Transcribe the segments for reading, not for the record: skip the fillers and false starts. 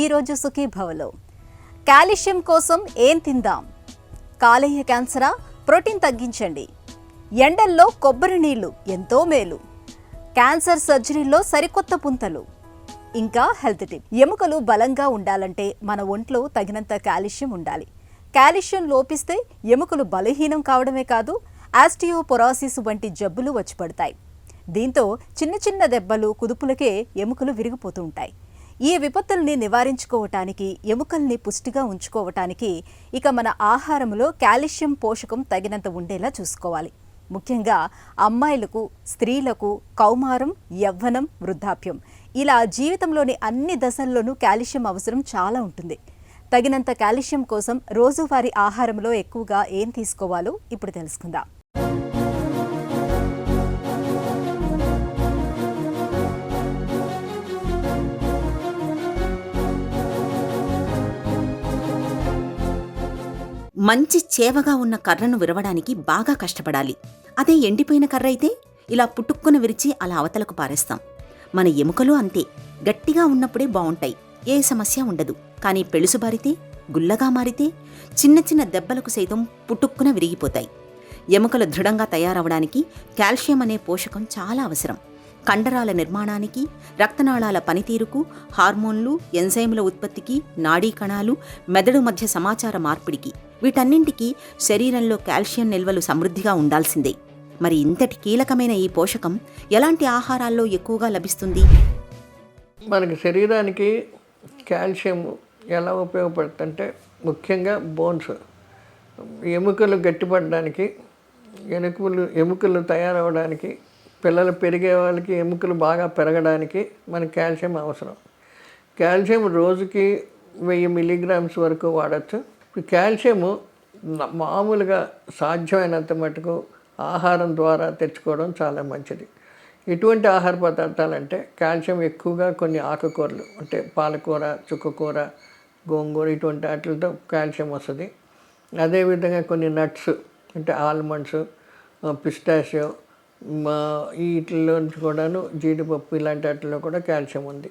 ఈరోజు సుఖీభవలో కాల్షియం కోసం ఏం తిందాం? కాలేయ క్యాన్సరా? ప్రోటీన్ తగ్గించండి. ఎండల్లో కొబ్బరి నీళ్లు ఎంతో మేలు. క్యాన్సర్ సర్జరీలో సరికొత్త పుంతలు. ఇంకా హెల్త్ టిప్. ఎముకలు బలంగా ఉండాలంటే మన ఒంట్లో తగినంత కాల్షియం ఉండాలి. కాల్షియం లోపిస్తే ఎముకలు బలహీనం కావడమే కాదు, ఆస్టియోపొరోసిస్ వంటి జబ్బులు వచ్చి పడతాయి. దీంతో చిన్న చిన్న దెబ్బలు, కుదుపులకే ఎముకలు విరిగిపోతూ ఉంటాయి. ఈ విపత్తుల్ని నివారించుకోవటానికి, ఎముకల్ని పుష్టిగా ఉంచుకోవటానికి ఇక మన ఆహారంలో కాల్షియం పోషకం తగినంత ఉండేలా చూసుకోవాలి. ముఖ్యంగా అమ్మాయిలకు, స్త్రీలకు, కౌమారం, యవ్వనం, వృద్ధాప్యం ఇలా జీవితంలోని అన్ని దశల్లోనూ కాల్షియం అవసరం చాలా ఉంటుంది. తగినంత కాల్షియం కోసం రోజువారీ ఆహారంలో ఎక్కువగా ఏం తీసుకోవాలో ఇప్పుడు తెలుసుకుందాం. మంచి చేవగా ఉన్న కర్రను విరవడానికి బాగా కష్టపడాలి. అదే ఎండిపోయిన కర్ర అయితే ఇలా పుట్టుక్కున విరిచి అలా అవతలకు పారేస్తాం. మన ఎముకలు అంతే, గట్టిగా ఉన్నప్పుడే బావుంటాయి, ఏ సమస్య ఉండదు. కానీ పెళుసుబారితే, గుల్లగా మారితే చిన్న చిన్న దెబ్బలకు సైతం పుట్టుక్కున విరిగిపోతాయి. ఎముకలు దృఢంగా తయారవడానికి కాల్షియం అనే పోషకం చాలా అవసరం. కండరాల నిర్మాణానికి, రక్తనాళాల పనితీరుకు, హార్మోన్లు, ఎంజైముల ఉత్పత్తికి, నాడీ కణాలు, మెదడు మధ్య సమాచార మార్పిడికి, వీటన్నింటికీ శరీరంలో కాల్షియం నిల్వలు సమృద్ధిగా ఉండాల్సిందే. మరి ఇంతటి కీలకమైన ఈ పోషకం ఎలాంటి ఆహారాల్లో ఎక్కువగా లభిస్తుంది? మనకి శరీరానికి కాల్షియం ఎలా ఉపయోగపడుతుందంటే, ముఖ్యంగా బోన్స్, ఎముకలు గట్టిపడడానికి, ఎముకలు తయారవడానికి, పిల్లలు పెరిగే వాళ్ళకి ఎముకలు బాగా పెరగడానికి మనకి కాల్షియం అవసరం. కాల్షియం రోజుకి 1000 మిల్లీగ్రామ్స్ వరకు వాడచ్చు. కాల్షియము మామూలుగా సాధ్యమైనంత మటుకు ఆహారం ద్వారా తెచ్చుకోవడం చాలా మంచిది. ఎటువంటి ఆహార పదార్థాలంటే కాల్షియం ఎక్కువగా కొన్ని ఆకుకూరలు అంటే పాలకూర, చుక్కకూర, గోంగూర ఇటువంటి వాటితో కాల్షియం వస్తుంది. అదేవిధంగా కొన్ని నట్స్ అంటే ఆల్మండ్స్, పిస్టాషియో, వీటిలోంచి కూడాను జీడిపప్పు ఇలాంటి వాటిలో కూడా కాల్షియం ఉంది.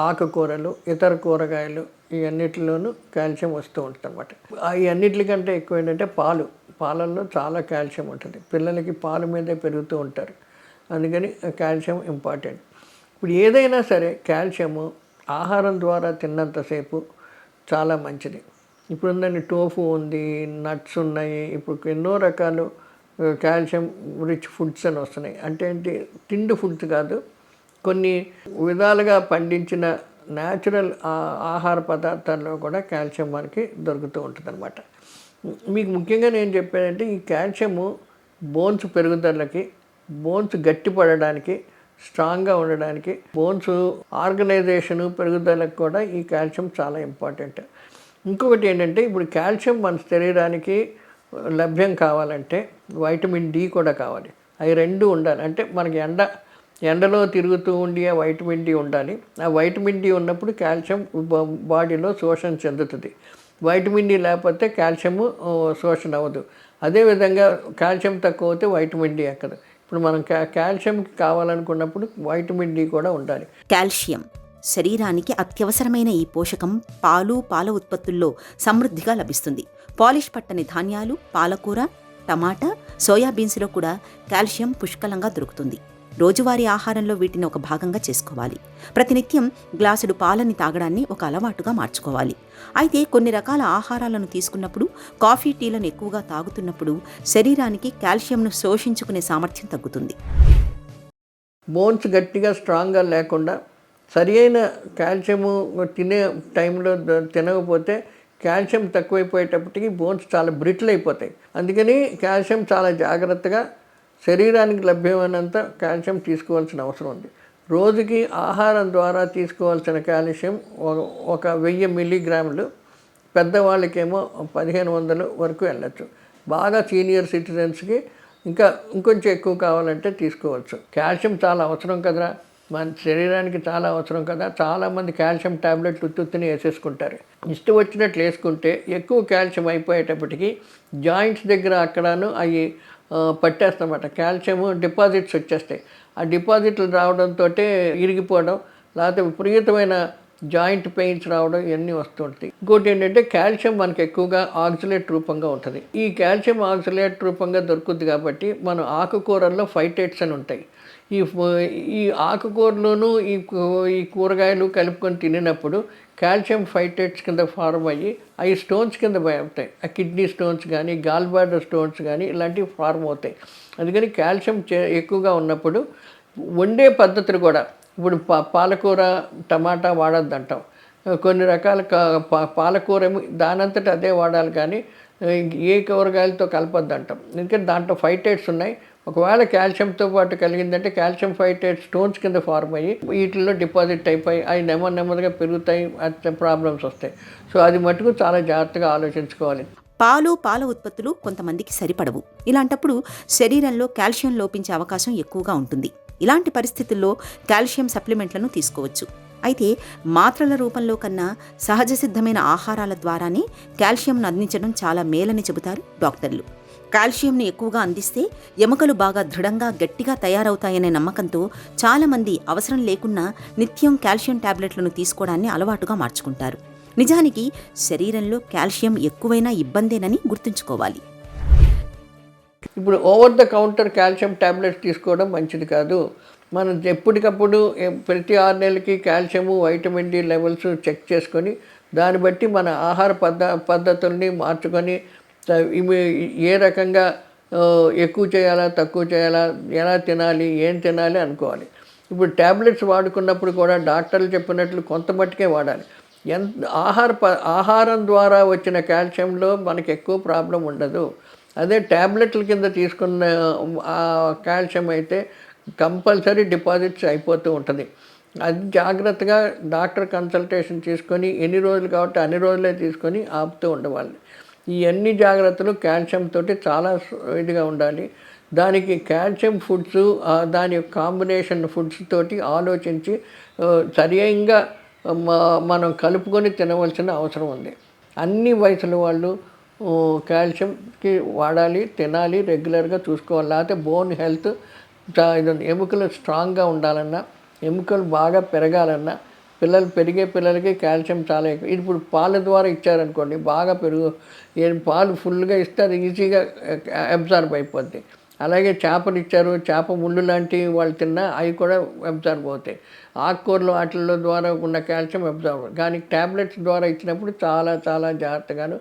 ఆకుకూరలు, ఇతర కూరగాయలు ఇవన్నిటిలోనూ కాల్షియం వస్తూ ఉంటుంది అన్నమాట. ఈ అన్నిటికంటే ఎక్కువ ఏంటంటే పాలల్లో చాలా కాల్షియం ఉంటుంది. పిల్లలకి పాలు మీదే పెరుగుతూ ఉంటారు, అందుకని కాల్షియం ఇంపార్టెంట్. ఇప్పుడు ఏదైనా సరే కాల్షియము ఆహారం ద్వారా తిన్నంతసేపు చాలా మంచిది. ఇప్పుడు ఉందండి, టోఫు ఉంది, నట్స్ ఉన్నాయి, ఇప్పుడు ఎన్నో రకాలు కాల్షియం రిచ్ ఫుడ్స్ అని వస్తున్నాయి. అంటే ఏంటి, తిండి ఫుడ్స్ కాదు, కొన్ని విధాలుగా పండించిన న్యాచురల్ ఆహార పదార్థాల్లో కూడా కాల్షియం మనకి దొరుకుతూ ఉంటుంది అనమాట. మీకు ముఖ్యంగా నేను చెప్పేదంటే, ఈ కాల్షియము బోన్స్ పెరుగుదలకి, బోన్స్ గట్టిపడడానికి, స్ట్రాంగ్గా ఉండడానికి, బోన్స్ ఆర్గనైజేషను పెరుగుదలకు కూడా ఈ కాల్షియం చాలా ఇంపార్టెంట్. ఇంకొకటి ఏంటంటే, ఇప్పుడు కాల్షియం మన శరీరానికి లభ్యం కావాలంటే వైటమిన్ డి కూడా కావాలి. అవి రెండు ఉండాలి. అంటే మనకి ఎండలో తిరుగుతూ ఉండి ఆ వైటమిన్ డి ఉండాలి. ఆ వైటమిన్ డి ఉన్నప్పుడు కాల్షియం బాడీలో శోషణ చెందుతుంది. వైటమిన్ డి లేకపోతే కాల్షియము శోషణ అవ్వదు. అదేవిధంగా కాల్షియం తక్కువ అయితే వైటమిన్ డి ఎక్కదు. ఇప్పుడు మనం కాల్షియంకి కావాలనుకున్నప్పుడు వైటమిన్ డి కూడా ఉండాలి. కాల్షియం శరీరానికి అత్యవసరమైన ఈ పోషకం పాల ఉత్పత్తుల్లో సమృద్ధిగా లభిస్తుంది. పాలిష్ పట్టని ధాన్యాలు, పాలకూర, టమాటా, సోయాబీన్స్లో కూడా కాల్షియం పుష్కలంగా దొరుకుతుంది. రోజువారీ ఆహారంలో వీటిని ఒక భాగంగా చేసుకోవాలి. ప్రతినిత్యం గ్లాసుడు పాలని తాగడాన్ని ఒక అలవాటుగా మార్చుకోవాలి. అయితే కొన్ని రకాల ఆహారాలను తీసుకున్నప్పుడు, కాఫీ, టీలను ఎక్కువగా తాగుతున్నప్పుడు శరీరానికి కాల్షియంను శోషించుకునే సామర్థ్యం తగ్గుతుంది. బోన్స్ గట్టిగా స్ట్రాంగ్గా లేకుండా సరి అయిన కాల్షియము తినే టైంలో తినకపోతే కాల్షియం తక్కువైపోయేటప్పటికి బోన్స్ చాలా బ్రిటిల్ అయిపోతాయి. అందుకని కాల్షియం చాలా జాగ్రత్తగా శరీరానికి లభ్యమైనంత కాల్షియం తీసుకోవాల్సిన అవసరం ఉంది. రోజుకి ఆహారం ద్వారా తీసుకోవాల్సిన కాల్షియం 1000 మిల్లీగ్రాములు, పెద్దవాళ్ళకేమో 1500 వరకు వెళ్ళచ్చు. బాగా సీనియర్ సిటిజన్స్కి ఇంకొంచెం ఎక్కువ కావాలంటే తీసుకోవచ్చు. కాల్షియం చాలా అవసరం కదరా, మన శరీరానికి చాలా అవసరం కదా. చాలామంది కాల్షియం ట్యాబ్లెట్లు ఉత్తుని వేసేసుకుంటారు. ఇష్టం వచ్చినట్లు వేసుకుంటే ఎక్కువ కాల్షియం అయిపోయేటప్పటికి జాయింట్స్ దగ్గర అక్కడను అవి పట్టేస్తామన్నమాట. కాల్షియం డిపాజిట్స్ వచ్చేస్తాయి. ఆ డిపాజిట్లు రావడంతో ఇరిగిపోవడం, లేకపోతే విపరీతమైన జాయింట్ పెయిన్స్ రావడం ఇవన్నీ వస్తుంటాయి. ఇంకోటి ఏంటంటే కాల్షియం మనకి ఎక్కువగా ఆక్సలేట్ రూపంగా ఉంటుంది. ఈ కాల్షియం ఆక్సలేట్ రూపంగా దొరుకుతుంది కాబట్టి మనం ఆకుకూరల్లో ఫైటేట్స్ అని ఉంటాయి. ఈ ఆకుకూరలోనూ ఈ కూరగాయలు కలుపుకొని తినినప్పుడు కాల్షియం ఫైటేట్స్ కింద ఫార్మ్ అయ్యి అవి స్టోన్స్ కింద అవుతాయి. ఆ కిడ్నీ స్టోన్స్ కానీ గాల్ బ్లాడర్ స్టోన్స్ కానీ ఇలాంటివి ఫార్మ్ అవుతాయి. అందుకని కాల్షియం ఎక్కువగా ఉన్నప్పుడు వండే పద్ధతులు కూడా ఇప్పుడు పాలకూర టమాటా వాడద్దు అంటాం. కొన్ని రకాల పాలకూర దానంతట అదే వాడాలి కానీ ఏ కూరగాయలతో కలపద్దు అంటాం. ఎందుకంటే దాంట్లో ఫైటేట్స్ ఉన్నాయి. ఒకవేళ కాల్షియంతో పాటు కలిగిందంటే కాల్షియం ఫైటేట్ స్టోన్స్ కింద ఫార్మ్ అయ్యి వీటిల్లో డిపాజిట్ అయిపోయి అవి నెమ్మదిగా పెరుగుతాయి, అట్లా ప్రాబ్లమ్స్ వస్తాయి. సో అది మటుకు చాలా జాగ్రత్తగా ఆలోచించుకోవాలి. పాల ఉత్పత్తులు కొంతమందికి సరిపడవు. ఇలాంటప్పుడు శరీరంలో కాల్షియం లోపించే అవకాశం ఎక్కువగా ఉంటుంది. ఇలాంటి పరిస్థితుల్లో కాల్షియం సప్లిమెంట్లను తీసుకోవచ్చు. అయితే మాత్రల రూపంలో కన్నా సహజ సిద్ధమైన ఆహారాల ద్వారానే కాల్షియంను అందించడం చాలా మేలని చెబుతారు డాక్టర్లు. కాల్షియంను ఎక్కువగా అందిస్తే ఎముకలు బాగా దృఢంగా గట్టిగా తయారవుతాయనే నమ్మకంతో చాలామంది అవసరం లేకున్నా నిత్యం కాల్షియం టాబ్లెట్లను తీసుకోవడాన్ని అలవాటుగా మార్చుకుంటారు. నిజానికి శరీరంలో కాల్షియం ఎక్కువైనా ఇబ్బందేనని గుర్తుంచుకోవాలి. ఇప్పుడు over the counter calcium tablets తీసుకోవడం మంచిది కాదు. మనం ఎప్పటికప్పుడు ప్రతి 6 నెలలకి calcium vitamin D levels check చేసుకొని దాన్ని బట్టి మన ఆహార పద్ధతుల్ని మార్చుకొని ఏ రకంగా ఎక్కువ చేయాలా తక్కువ చేయాలా, ఎలా తినాలి, ఏం తినాలి అనుకోవాలి. ఇప్పుడు ట్యాబ్లెట్స్ వాడుకున్నప్పుడు కూడా డాక్టర్లు చెప్పినట్లు కొంత మట్టుకే వాడాలి. ఆహారం ద్వారా వచ్చిన కాల్షియంలో మనకి ఎక్కువ ప్రాబ్లం ఉండదు. అదే ట్యాబ్లెట్ల కింద తీసుకున్న కాల్షియం అయితే కంపల్సరీ డిపాజిట్స్ అయిపోతూ ఉంటుంది. అది జాగ్రత్తగా డాక్టర్ కన్సల్టేషన్ తీసుకొని ఎన్ని రోజులు కాబట్టి అన్ని రోజులే తీసుకొని ఆపుతూ ఉండవాలి. ఈ అన్ని జాగ్రత్తలు కాల్షియం తోటి చాలా ఇదిగా ఉండాలి. దానికి కాల్షియం ఫుడ్స్ దాని యొక్క కాంబినేషన్ ఫుడ్స్ తోటి ఆలోచించి సరిగ్గా మనం కలుపుకొని తినవలసిన అవసరం ఉంది. అన్ని వయసుల వాళ్ళు కాల్షియంకి వాడాలి, తినాలి, రెగ్యులర్గా చూసుకోవాలి. లేకపోతే బోన్ హెల్త్ ఎముకలు స్ట్రాంగ్గా ఉండాలన్నా, ఎముకలు బాగా పెరగాలన్నా, పెరిగే పిల్లలకి కాల్షియం చాలా ఎక్కువ. ఇప్పుడు పాల ద్వారా ఇచ్చారనుకోండి బాగా పాలు ఫుల్గా ఇస్తే అది ఈజీగా అబ్జార్బ్ అయిపోద్ది. అలాగే చేపలు ఇచ్చారు, చేప ముళ్ళు లాంటివి వాళ్ళు తిన్నా అవి కూడా అబ్జార్బ్ అవుతాయి. ఆకుకూరలు వాటిల్లో ద్వారా ఉన్న కాల్షియం అబ్జార్బ్. కానీ ట్యాబ్లెట్స్ ద్వారా ఇచ్చినప్పుడు చాలా చాలా జాగ్రత్తగాను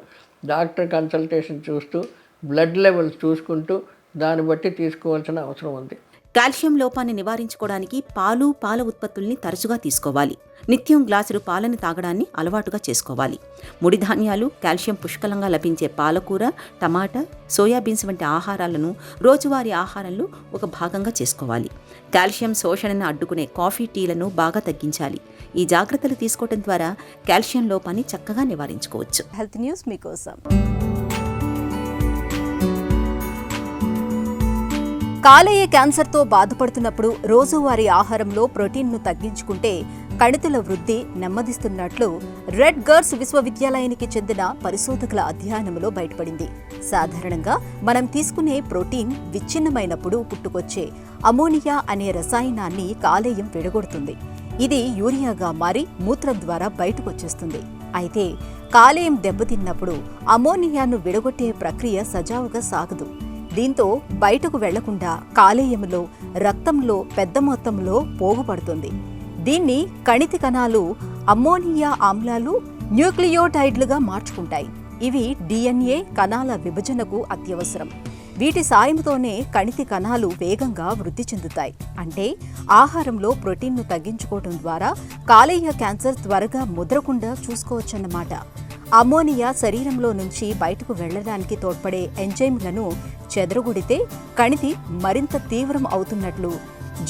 డాక్టర్ కన్సల్టేషన్ చూస్తూ బ్లడ్ లెవెల్స్ చూసుకుంటూ దాన్ని బట్టి తీసుకోవాల్సిన అవసరం ఉంది. కాల్షియం లోపాన్ని నివారించుకోవడానికి పాల ఉత్పత్తుల్ని తరచుగా తీసుకోవాలి. నిత్యం గ్లాసులు పాలని తాగడాన్ని అలవాటుగా చేసుకోవాలి. ముడి ధాన్యాలు, కాల్షియం పుష్కలంగా లభించే పాలకూర, టమాటా, సోయాబీన్స్ వంటి ఆహారాలను రోజువారీ ఆహారంలో ఒక భాగంగా చేసుకోవాలి. కాల్షియం శోషణను అడ్డుకునే కాఫీ, టీలను బాగా తగ్గించాలి. ఈ జాగ్రత్తలు తీసుకోవడం ద్వారా కాల్షియం లోపాన్ని చక్కగా నివారించుకోవచ్చు. హెల్త్ న్యూస్ మీకోసం. కాలేయ క్యాన్సర్తో బాధపడుతున్నప్పుడు రోజువారీ ఆహారంలో ప్రోటీన్ను తగ్గించుకుంటే కణితుల వృద్ధి నెమ్మదిస్తున్నట్లు రెడ్ గర్స్ విశ్వవిద్యాలయానికి చెందిన పరిశోధకుల అధ్యయనంలో బయటపడింది. సాధారణంగా మనం తీసుకునే ప్రోటీన్ విచ్ఛిన్నమైనప్పుడు పుట్టుకొచ్చే అమోనియా అనే రసాయనాన్ని కాలేయం విడగొడుతుంది. ఇది యూరియాగా మారి మూత్రం ద్వారా బయటకొచ్చేస్తుంది. అయితే కాలేయం దెబ్బతిన్నప్పుడు అమోనియాను విడగొట్టే ప్రక్రియ సజావుగా సాగదు. దీంతో బయటకు వెళ్లకుండా కాలేయంలో, రక్తంలో పెద్ద మొత్తంలో పోగుపడుతుంది. దీన్ని కణితి కణాలు అమ్మోనియా ఆమ్లాలు, న్యూక్లియోటైడ్లుగా మార్చుకుంటాయి. ఇవి DNA కణాల విభజనకు అత్యవసరం. వీటి సాయంతోనే కణితి కణాలు వేగంగా వృద్ధి చెందుతాయి. అంటే ఆహారంలో ప్రోటీన్ను తగ్గించుకోవడం ద్వారా కాలేయ క్యాన్సర్ త్వరగా ముదరకుండా చూసుకోవచ్చన్నమాట. అమోనియా శరీరంలో నుంచి బయటకు వెళ్లడానికి తోడ్పడే ఎంజైమ్లను చెదరగొడితే కణితి మరింత తీవ్రం అవుతున్నట్లు,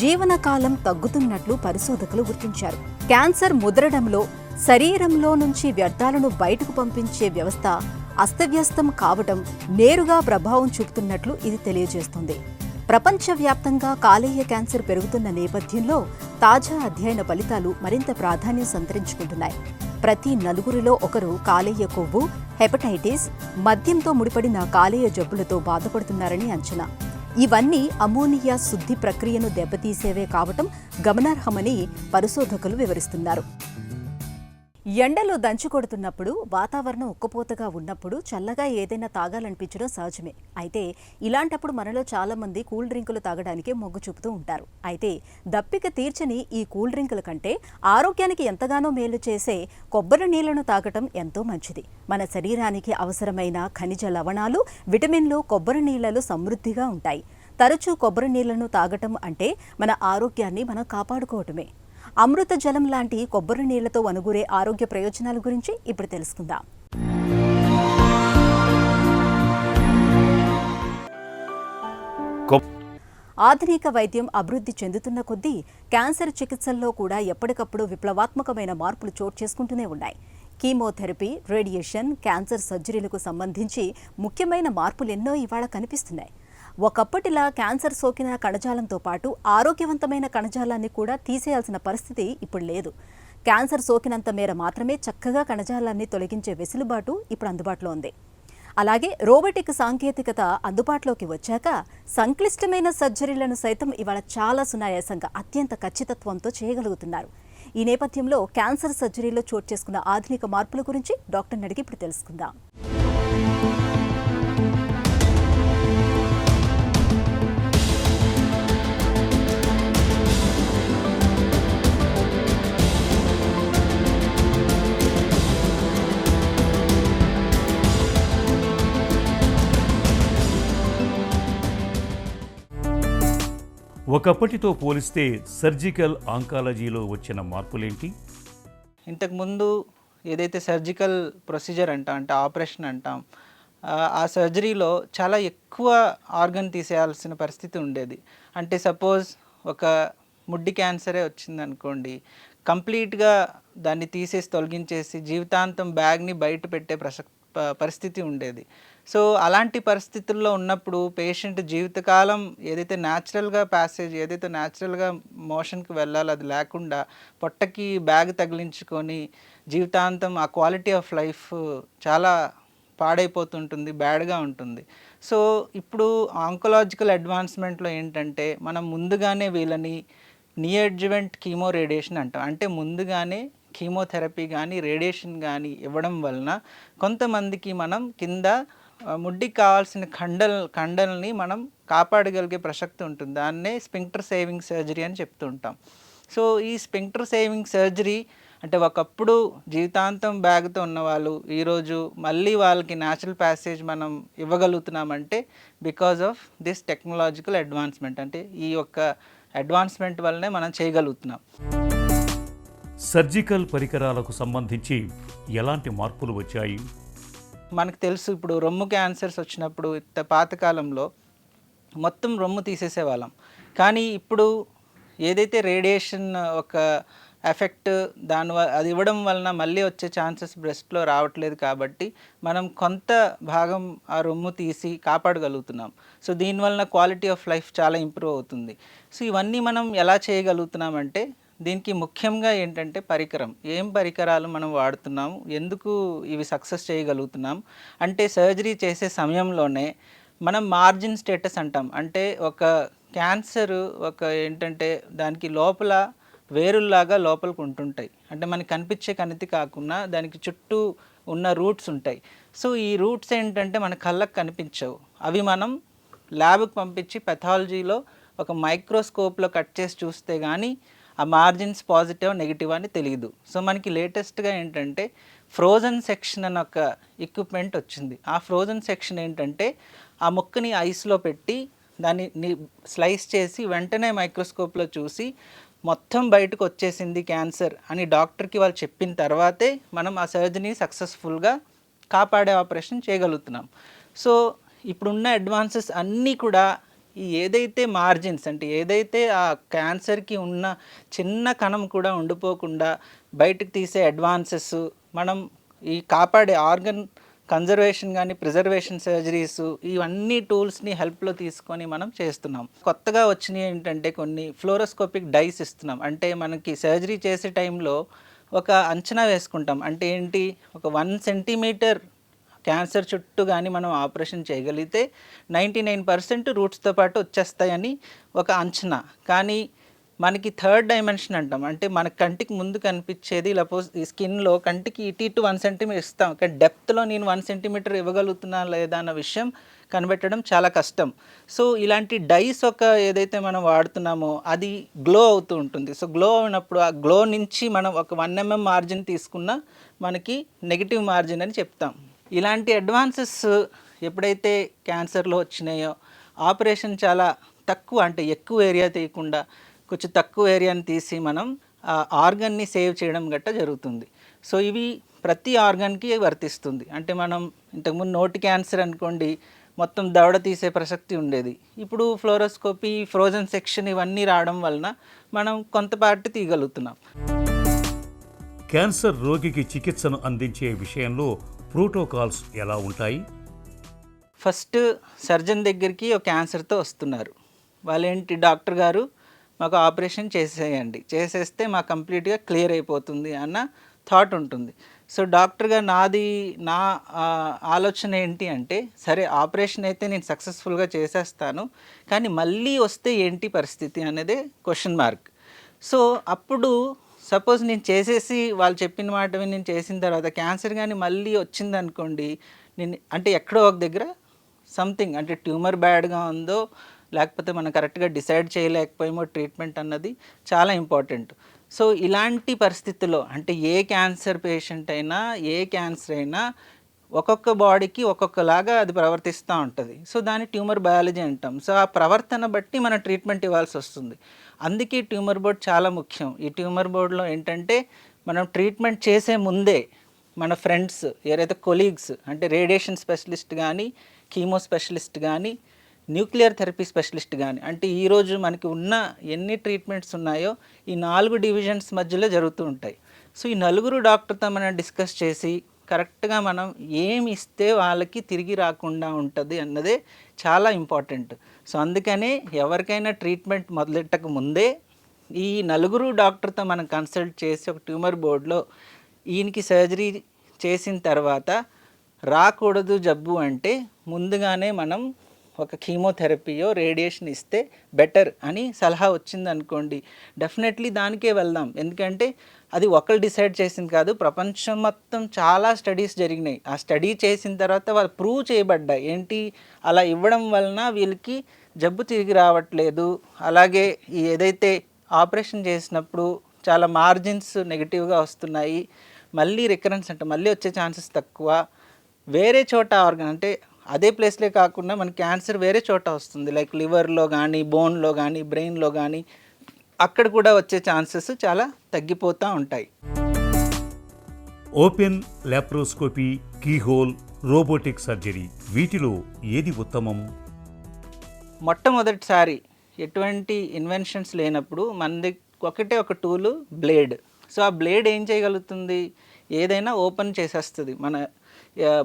జీవనకాలం తగ్గుతున్నట్లు పరిశోధకులు గుర్తించారు. క్యాన్సర్ ముదరడంలో శరీరంలో నుంచి వ్యర్థాలను బయటకు పంపించే వ్యవస్థ అస్తవ్యస్తం కావడం నేరుగా ప్రభావం చూపుతున్నట్లు ఇది తెలియజేస్తుంది. ప్రపంచవ్యాప్తంగా కాలేయ క్యాన్సర్ పెరుగుతున్న నేపథ్యంలో తాజా అధ్యయన ఫలితాలు మరింత ప్రాధాన్యం సంతరించుకుంటున్నాయి. ప్రతి 4 ఒకరు కాలేయ కొవ్వు, హెపటైటిస్, మద్యంతో ముడిపడిన కాలేయ జబ్బులతో బాధపడుతున్నారని అంచనా. ఇవన్నీ అమోనియా శుద్ధి ప్రక్రియను దెబ్బతీసేవే కావటం గమనార్హమని పరిశోధకులు వివరిస్తున్నారు. ఎండలు దంచి కొడుతున్నప్పుడు వాతావరణం ఉక్కపోతగా ఉన్నప్పుడు చల్లగా ఏదైనా తాగాలనిపించడం సహజమే. అయితే ఇలాంటప్పుడు మనలో చాలా మంది కూల్ డ్రింకులు తాగడానికే మొగ్గు చూపుతూ ఉంటారు. అయితే దప్పిక తీర్చని ఈ కూల్ డ్రింకుల కంటే ఆరోగ్యానికి ఎంతగానో మేలు చేసే కొబ్బరి నీళ్లను తాగటం ఎంతో మంచిది. మన శరీరానికి అవసరమైన ఖనిజ లవణాలు, విటమిన్లు కొబ్బరి నీళ్లలో సమృద్ధిగా ఉంటాయి. తరచూ కొబ్బరి నీళ్లను తాగటం అంటే మన ఆరోగ్యాన్ని మనం కాపాడుకోవటమే. అమృత జలం లాంటి కొబ్బరి నీళ్లతో వనుగూరే ఆరోగ్య ప్రయోజనాల గురించి ఇప్పుడు తెలుసుకుందాం. ఆధునిక వైద్యం అభివృద్ధి చెందుతున్న కొద్దీ క్యాన్సర్ చికిత్సల్లో కూడా ఎప్పటికప్పుడు విప్లవాత్మకమైన మార్పులు చోటు చేసుకుంటూనే ఉన్నాయి. కీమోథెరపీ, రేడియేషన్, క్యాన్సర్ సర్జరీలకు సంబంధించి ముఖ్యమైన మార్పులు ఎన్నో ఇవాళ కనిపిస్తున్నాయి. ఒకప్పటిలా క్యాన్సర్ సోకిన కణజాలంతో పాటు ఆరోగ్యవంతమైన కణజాలాన్ని కూడా తీసేయాల్సిన పరిస్థితి ఇప్పుడు లేదు. క్యాన్సర్ సోకినంత మేర మాత్రమే చక్కగా కణజాలాన్ని తొలగించే వెసులుబాటు ఇప్పుడు అందుబాటులో ఉంది. అలాగే రోబోటిక్ సాంకేతికత అందుబాటులోకి వచ్చాక సంక్లిష్టమైన సర్జరీలను సైతం ఇవాళ చాలా సునాయాసంగా అత్యంత ఖచ్చితత్వంతో చేయగలుగుతున్నారు. ఈ నేపథ్యంలో క్యాన్సర్ సర్జరీలో చోటు చేసుకున్న ఆధునిక మార్పుల గురించి డాక్టర్ని అడిగి ఇప్పుడు తెలుసుకుందాం. ఒకప్పటితో పోలిస్తే సర్జికల్ ఆంకాలజీలో వచ్చిన మార్పులేంటి? ఇంతకుముందు ఏదైతే సర్జికల్ ప్రొసీజర్ అంటాం, అంటే ఆపరేషన్ అంటాం, ఆ సర్జరీలో చాలా ఎక్కువ ఆర్గన్ తీసేయాల్సిన పరిస్థితి ఉండేది. అంటే సపోజ్ ఒక ముడ్డి క్యాన్సరే వచ్చిందనుకోండి, కంప్లీట్గా దాన్ని తీసేసి తొలగించేసి జీవితాంతం బ్యాగ్ని బయట పెట్టే పరిస్థితి ఉండేది. సో అలాంటి పరిస్థితుల్లో ఉన్నప్పుడు పేషెంట్ జీవితకాలం ఏదైతే న్యాచురల్గా ప్యాసేజ్, ఏదైతే న్యాచురల్గా మోషన్కి వెళ్ళాలో అది లేకుండా పొట్టకి బ్యాగ్ తగిలించుకొని జీవితాంతం ఆ క్వాలిటీ ఆఫ్ లైఫ్ చాలా పాడైపోతుంటుంది, బ్యాడ్గా ఉంటుంది. సో ఇప్పుడు ఆంకలాజికల్ అడ్వాన్స్మెంట్లో ఏంటంటే మనం ముందుగానే వీళ్ళని నియోడ్జువెంట్ కీమో రేడియేషన్ అంటాం. అంటే ముందుగానే కీమోథెరపీ కానీ రేడియేషన్ కానీ ఇవ్వడం వలన కొంతమందికి మనం కింద ముడ్డికి కావాల్సిన కండల్ని మనం కాపాడగలిగే ప్రసక్తి ఉంటుంది. దాన్నే స్పింక్టర్ సేవింగ్ సర్జరీ అని చెప్తూ ఉంటాం. సో ఈ స్పింక్టర్ సేవింగ్ సర్జరీ అంటే ఒకప్పుడు జీవితాంతం బ్యాగ్తో ఉన్నవాళ్ళు ఈరోజు మళ్ళీ వాళ్ళకి న్యాచురల్ ప్యాసేజ్ మనం ఇవ్వగలుగుతున్నామంటే because of this technological advancement. అంటే ఈ యొక్క అడ్వాన్స్మెంట్ వల్లనే మనం చేయగలుగుతున్నాం. సర్జికల్ పరికరాలకు సంబంధించి ఎలాంటి మార్పులు వచ్చాయి? మనకు తెలుసు, ఇప్పుడు రొమ్ము క్యాన్సర్స్ వచ్చినప్పుడు పాతకాలంలో మొత్తం రొమ్ము తీసేసేవాళ్ళం. కానీ ఇప్పుడు ఏదైతే రేడియేషన్ ఒక ఎఫెక్ట్ అది ఇవ్వడం వలన మళ్ళీ వచ్చే ఛాన్సెస్ బ్రెస్ట్లో రావట్లేదు. కాబట్టి మనం కొంత భాగం ఆ రొమ్ము తీసి కాపాడగలుగుతున్నాం. సో దీనివలన క్వాలిటీ ఆఫ్ లైఫ్ చాలా ఇంప్రూవ్ అవుతుంది. సో ఇవన్నీ మనం ఎలా చేయగలుగుతున్నామంటే దీనికి ముఖ్యంగా ఏంటంటే ఏం పరికరాలు మనం వాడుతున్నాము, ఎందుకు ఇవి సక్సెస్ చేయగలుగుతున్నాం అంటే సర్జరీ చేసే సమయంలోనే మనం మార్జిన్ స్టేటస్ అంటాం. అంటే ఒక క్యాన్సర్ ఏంటంటే దానికి లోపల వేరుల్లాగా లోపలికి ఉంటుంటాయి. అంటే మనకి కనిపించే కణితి కాకుండా దానికి చుట్టూ ఉన్న రూట్స్ ఉంటాయి. సో ఈ రూట్స్ ఏంటంటే మన కళ్ళకు కనిపించవు. అవి మనం ల్యాబ్కి పంపించి పెథాలజీలో ఒక మైక్రోస్కోప్లో కట్ చేసి చూస్తే కానీ ఆ మార్జిన్స్ పాజిటివ్ నెగిటివ్ అని తెలియదు. సో మనకి లేటెస్ట్గా ఏంటంటే ఫ్రోజన్ సెక్షన్ అని ఒక ఎక్విప్మెంట్ వచ్చింది. ఆ ఫ్రోజన్ సెక్షన్ ఏంటంటే ఆ ముక్కని ఐస్లో పెట్టి దాన్ని స్లైస్ చేసి వెంటనే మైక్రోస్కోప్లో చూసి మొత్తం బయటకు వచ్చేసింది క్యాన్సర్ అని డాక్టర్కి వాళ్ళు చెప్పిన తర్వాతే మనం ఆ సర్జరీని సక్సెస్ఫుల్గా కాపాడే ఆపరేషన్ చేయగలుగుతున్నాం. సో ఇప్పుడున్న అడ్వాన్సెస్ అన్నీ కూడా ఏదైతే మార్జిన్స్ అంటే ఏదైతే ఆ క్యాన్సర్కి ఉన్న చిన్న కణం కూడా ఉండిపోకుండా బయటకు తీసే అడ్వాన్సెస్, మనం ఈ కాపాడే ఆర్గన్ కన్జర్వేషన్ కానీ ప్రిజర్వేషన్ సర్జరీస్, ఇవన్నీ టూల్స్ని హెల్ప్లో తీసుకొని మనం చేస్తున్నాం. కొత్తగా వచ్చినవి ఏంటంటే కొన్ని ఫ్లోరోస్కోపిక్ డైస్ ఇస్తున్నాం. అంటే మనకి సర్జరీ చేసే టైంలో ఒక అంచనా వేసుకుంటాం. అంటే ఏంటి, ఒక 1 సెంటీమీటర్ క్యాన్సర్ చుట్టూ కానీ మనం ఆపరేషన్ చేయగలిగితే 99% రూట్స్తో పాటు వచ్చేస్తాయని ఒక అంచనా. కానీ మనకి థర్డ్ డైమెన్షన్ అంటాం. అంటే మన కంటికి ముందు కనిపించేది సపోజ్ ఈ స్కిన్లో కంటికి ఇటు 1 సెంటీమీటర్ ఇస్తాం, కానీ డెప్త్లో నేను 1 సెంటీమీటర్ ఇవ్వగలుగుతున్నా లేదా అన్న విషయం కనిపెట్టడం చాలా కష్టం. సో ఇలాంటి డైస్ ఏదైతే మనం వాడుతున్నామో అది గ్లో అవుతూ ఉంటుంది. సో గ్లో అయినప్పుడు ఆ గ్లో నుంచి మనం ఒక 1 mm మార్జిన్ తీసుకున్నా మనకి నెగిటివ్ మార్జిన్ అని చెప్తాం. ఇలాంటి అడ్వాన్సెస్ ఎప్పుడైతే క్యాన్సర్లో వచ్చినాయో ఆపరేషన్ చాలా తక్కువ, అంటే ఎక్కువ ఏరియా తీయకుండా కొంచెం తక్కువ ఏరియాని తీసి మనం ఆ ఆర్గన్ని సేవ్ చేయడం గట్టా జరుగుతుంది. సో ఇవి ప్రతి ఆర్గన్కి వర్తిస్తుంది. అంటే మనం ఇంతకుముందు నోటి క్యాన్సర్ అనుకోండి, మొత్తం దవడ తీసే ప్రసక్తి ఉండేది. ఇప్పుడు ఫ్లోరోస్కోపీ, ఫ్రోజన్ సెక్షన్ ఇవన్నీ రావడం వలన మనం కొంతపాటి తీయగలుగుతున్నాం. క్యాన్సర్ రోగికి చికిత్సను అందించే విషయంలో ప్రోటోకాల్స్ ఎలా ఉంటాయి? ఫస్ట్ సర్జన్ దగ్గరికి ఒక క్యాన్సర్తో వస్తున్నారు. వాళ్ళేంటి, డాక్టర్ గారు మాకు ఆపరేషన్ చేసేయండి, చేసేస్తే మాకు కంప్లీట్గా క్లియర్ అయిపోతుంది అన్న థాట్ ఉంటుంది. సో డాక్టర్గా నా ఆలోచన ఏంటి అంటే, సరే ఆపరేషన్ అయితే నేను సక్సెస్ఫుల్గా చేసేస్తాను, కానీ మళ్ళీ వస్తే ఏంటి పరిస్థితి అనేది క్వశ్చన్ మార్క్. సో అప్పుడు సపోజ్ నేను చేసేసి వాళ్ళు చెప్పిన మాట విని నేను చేసిన తర్వాత క్యాన్సర్ కానీ మళ్ళీ వచ్చిందనుకోండి, నేను అంటే ఎక్కడో ఒక దగ్గర సంథింగ్, అంటే ట్యూమర్ బ్యాడ్గా ఉందో లేకపోతే మనం కరెక్ట్గా డిసైడ్ చేయలేకపోయేమో ట్రీట్మెంట్ అన్నది చాలా ఇంపార్టెంట్. సో ఇలాంటి పరిస్థితుల్లో అంటే ఏ క్యాన్సర్ పేషెంట్ అయినా ఏ క్యాన్సర్ అయినా ఒక్కొక్క బాడీకి ఒక్కొక్కలాగా అది ప్రవర్తిస్తూ ఉంటుంది. సో దాన్ని ట్యూమర్ బయాలజీ అంటాం. సో ఆ ప్రవర్తన బట్టి మనం ట్రీట్మెంట్ ఇవ్వాల్సి వస్తుంది. అందుకే ట్యూమర్ బోర్డ్ చాలా ముఖ్యం. ఈ ట్యూమర్ బోర్డులో ఏంటంటే మనం ట్రీట్మెంట్ చేసే ముందే మన ఫ్రెండ్స్ ఎవరైతే కొలీగ్స్, అంటే రేడియేషన్ స్పెషలిస్ట్ కానీ, కీమో స్పెషలిస్ట్ కానీ, న్యూక్లియర్ థెరపీ స్పెషలిస్ట్ కానీ, అంటే ఈరోజు మనకి ఉన్న ఎన్ని ట్రీట్మెంట్స్ ఉన్నాయో ఈ 4 డివిజన్స్ మధ్యలో జరుగుతూ ఉంటాయి. సో ఈ 4 డాక్టర్తో మనం డిస్కస్ చేసి కరెక్ట్గా మనం ఏమి ఇస్తే వాళ్ళకి తిరిగి రాకుండా ఉంటుంది అన్నదే చాలా ఇంపార్టెంట్. సో అందుకనే ఎవరికైనా ట్రీట్మెంట్ మొదలెట్టక ముందే ఈ 4 డాక్టర్తో మనం కన్సల్ట్ చేసి ఒక ట్యూమర్ బోర్డులో ఈయనకి సర్జరీ చేసిన తర్వాత రాకూడదు జబ్బు అంటే ముందుగానే మనం ఒక కీమోథెరపీయో రేడియేషన్ ఇస్తే బెటర్ అని సలహా వచ్చిందనుకోండి, డెఫినెట్లీ దానికే వెళ్దాం. ఎందుకంటే అది ఒకరు డిసైడ్ చేసింది కాదు, ప్రపంచం మొత్తం చాలా స్టడీస్ జరిగినాయి. ఆ స్టడీ చేసిన తర్వాత వాళ్ళు ప్రూవ్ చేయబడ్డాయి ఏంటి, అలా ఇవ్వడం వలన వీళ్ళకి జబ్బు తిరిగి రావట్లేదు. అలాగే ఏదైతే ఆపరేషన్ చేసినప్పుడు చాలా మార్జిన్స్ నెగిటివ్గా వస్తున్నాయి, మళ్ళీ రికరెన్స్ అంటే మళ్ళీ వచ్చే ఛాన్సెస్ తక్కువ. వేరే చోట ఆర్గన్ అంటే అదే ప్లేస్లే కాకుండా మన క్యాన్సర్ వేరే చోట వస్తుంది, లైక్ లివర్లో కానీ, బోన్లో కానీ, బ్రెయిన్లో కానీ, అక్కడ కూడా వచ్చే ఛాన్సెస్ చాలా తగ్గిపోతూ ఉంటాయి. Open laparoscopy, keyhole, robotic surgery వీటిలో ఏది ఉత్తమం? మొట్టమొదటిసారి ఎటువంటి ఇన్వెన్షన్స్ లేనప్పుడు మనది ఒకటే ఒక టూలు, బ్లేడ్. సో ఆ బ్లేడ్ ఏం చేయగలుగుతుంది, ఏదైనా ఓపెన్ చేసేస్తుంది. మన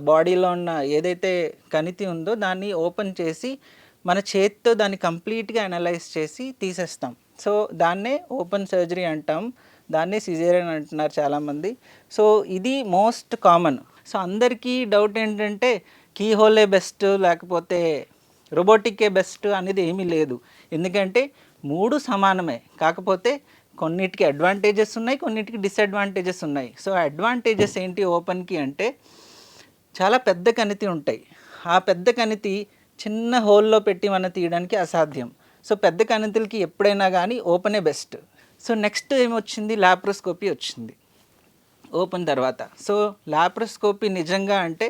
బాడీలో ఉన్న ఏదైతే కణితి ఉందో దాన్ని ఓపెన్ చేసి మన చేతితో దాన్ని కంప్లీట్గా అనలైజ్ చేసి తీసేస్తాం. సో దాన్నే ఓపెన్ సర్జరీ అంటాం, దాన్నే సిజేరియన్ అంటున్నారు చాలామంది. సో ఇది మోస్ట్ కామన్. సో అందరికీ డౌట్ ఏంటంటే కీహోలే బెస్ట్ లేకపోతే రోబోటిక్కే బెస్ట్ అనేది ఏమీ లేదు. ఎందుకంటే 3 సమానమే, కాకపోతే కొన్నిటికి అడ్వాంటేజెస్ ఉన్నాయి, కొన్నిటికి డిసడ్వాంటేజెస్ ఉన్నాయి. సో అడ్వాంటేజెస్ ఏంటి ఓపెన్కి అంటే చాలా పెద్ద కణితి ఉంటాయి. ఆ పెద్ద కణితి చిన్న హోల్లో పెట్టి మనం తీయడానికి అసాధ్యం. సో పెద్ద కణితులకి ఎప్పుడైనా కానీ ఓపెనే బెస్ట్. సో నెక్స్ట్ ఏమొచ్చింది, లాప్రోస్కోపీ వచ్చింది ఓపెన్ తర్వాత. సో లాప్రోస్కోపీ నిజంగా అంటే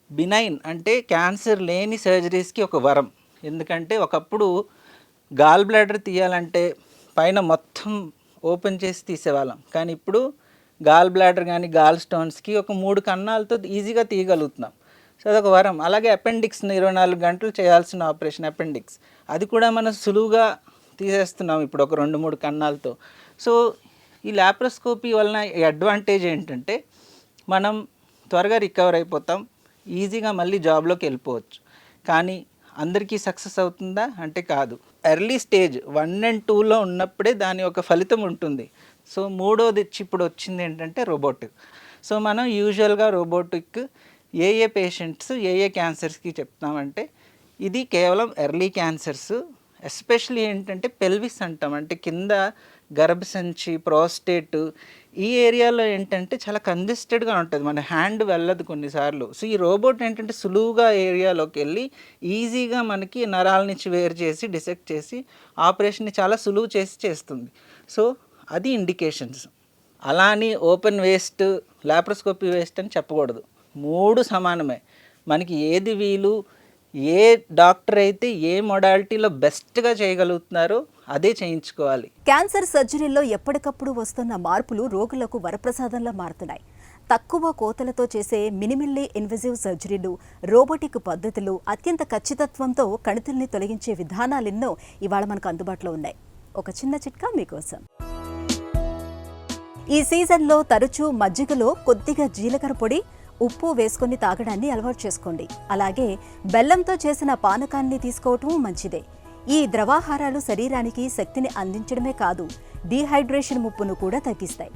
బినైన్, అంటే క్యాన్సర్ లేని సర్జరీస్కి ఒక వరం. ఎందుకంటే ఒకప్పుడు గాల్ బ్లాడర్ తీయాలంటే పైన మొత్తం ఓపెన్ చేసి తీసేవాళ్ళం, కానీ ఇప్పుడు గాల్ బ్లాడర్ కానీ గాల్ స్టోన్స్కి ఒక 3 కన్నాలతో ఈజీగా తీయగలుగుతున్నాం. సో అదొక వరం. అలాగే అపెండిక్స్ 24 గంటలు చేయాల్సిన ఆపరేషన్ అపెండిక్స్, అది కూడా మనం సులువుగా తీసేస్తున్నాం ఇప్పుడు ఒక 2-3 కన్నాలతో. సో ఈ లాప్రోస్కోపీ వలన అడ్వాంటేజ్ ఏంటంటే మనం త్వరగా రికవర్ అయిపోతాం, ఈజీగా మళ్ళీ జాబ్లోకి వెళ్ళిపోవచ్చు. కానీ అందరికీ సక్సెస్ అవుతుందా అంటే కాదు. ఎర్లీ స్టేజ్ 1 and 2లో ఉన్నప్పుడే దాని ఒక ఫలితం ఉంటుంది. సో 3వది ఇప్పుడు వచ్చింది ఏంటంటే రోబోటిక్. సో మనం యూజువల్గా రోబోటిక్ ఏ పేషెంట్స్ ఏ క్యాన్సర్స్కి చెప్తామంటే ఇది కేవలం ఎర్లీ క్యాన్సర్స్ ఎస్పెషలీ ఏంటంటే పెల్విస్ అంటాం, అంటే కింద గర్భసంచి, ప్రోస్టేట్, ఈ ఏరియాలో ఏంటంటే చాలా కంజెస్టెడ్గా ఉంటుంది, మన హ్యాండ్ వెళ్ళదు కొన్నిసార్లు. సో ఈ రోబోట్ ఏంటంటే సులువుగా ఏరియాలోకి వెళ్ళి ఈజీగా మనకి నరాల నుంచి వేరు చేసి డిసెక్ట్ చేసి ఆపరేషన్ని చాలా సులువు చేసి చేస్తుంది. సో అది ఇండికేషన్స్. అలా అని ఓపెన్ వేస్ట్, లాప్రోస్కోపీ వేస్ట్ అని చెప్పకూడదు. 3 సమానమే. మనకి ఏది వీలు, ఏ డాక్టర్ అయితే ఏ మొడాలిటీలో బెస్ట్గా చేయగలుగుతున్నారో అదే చేయించుకోవాలి. క్యాన్సర్ సర్జరీలో ఎప్పటికప్పుడు వస్తున్న మార్పులు రోగులకు వరప్రసాదంలా మారుతున్నాయి. తక్కువ కోతలతో చేసే మినిమల్లీ ఇన్వెజివ్ సర్జరీలు, రోబోటిక్ పద్ధతులు, అత్యంత ఖచ్చితత్వంతో కణితుల్ని తొలగించే విధానాలెన్నో ఇవాళ మనకు అందుబాటులో ఉన్నాయి. ఒక చిన్న చిట్కా మీకోసం. ఈ సీజన్లో తరచూ మజ్జిగలో కొద్దిగా జీలకర్ర పొడి, ఉప్పు వేసుకొని తాగడాన్ని అలవాటు చేసుకోండి. అలాగే బెల్లంతో చేసిన పానకాన్ని తీసుకోవటం మంచిదే. ఈ ద్రవాహారాలు శరీరానికి శక్తిని అందించడమే కాదు, డీహైడ్రేషన్ ముప్పును కూడా తగ్గిస్తాయి.